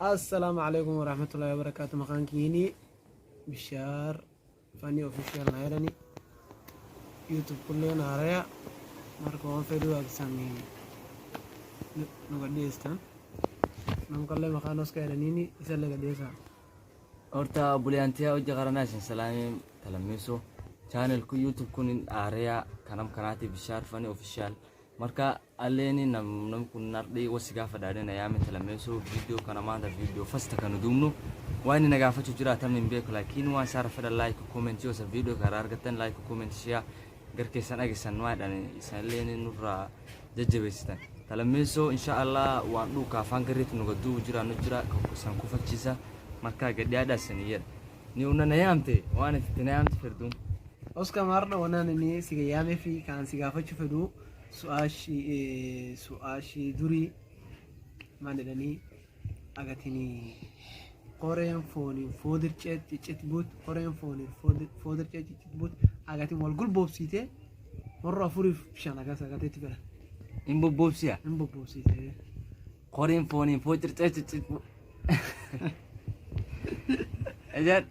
السلام عليكم ورحمة الله وبركاته. مكان كيني بشار فاني اوفيشال نايراني يوتيوب كله ناريا مركو فيديو اكسامي نقديستا نمكلم مكانوس كايرانيني يسال قديسا horta buliyantiya uji qaranaysan salaamim talamiso channel ku youtube kunin area kanam kanati bishar fani official marka aleni nam kun nardi wasiga fadadena yami talamiso video kana manda video fasta kanu dumno wani naga facu jira tamin be ko lakin wa sar fada like comment yo sa video karar gatan like comment share garke san agisan wadan isaleni nura jajjabestan talamiso insha Allah wa du ka fangarit nuga du jira no jira ko san ku facisa marka gadi ada saniyad ni unana yamte wana fitina yamte firdum اوسكا مارنا وانا ني سيغا يامي في كان سيغا فاتشو فدو سؤاشي دوري ما ندني اغاتيني قورين فوني فودر تشيت بوت قورين فوني فودر تشيت بوت اغاتي والغول بوبسيتي مره فوري فشانا كاسا اغاتي تبلا imbo bobsia امبو بوبسيتي qorin foni fotir tete ajat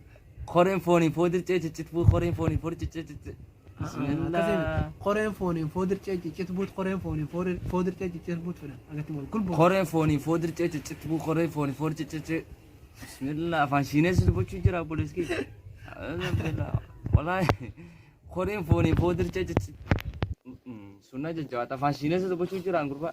qorin foni fotir tete bu qorin foni fotir tete bismillah قورين فوني فودر تشيت بوت قورين فوني فودر تشيت بوت فلا اغاتي والغول بوب qorin foni fotir tete bu qorin foni fotir tete bismillah fan shines bu chira boleski alhamdulillah wallahi qorin foni fotir tete sunna jawata fan shines bu chira ngurba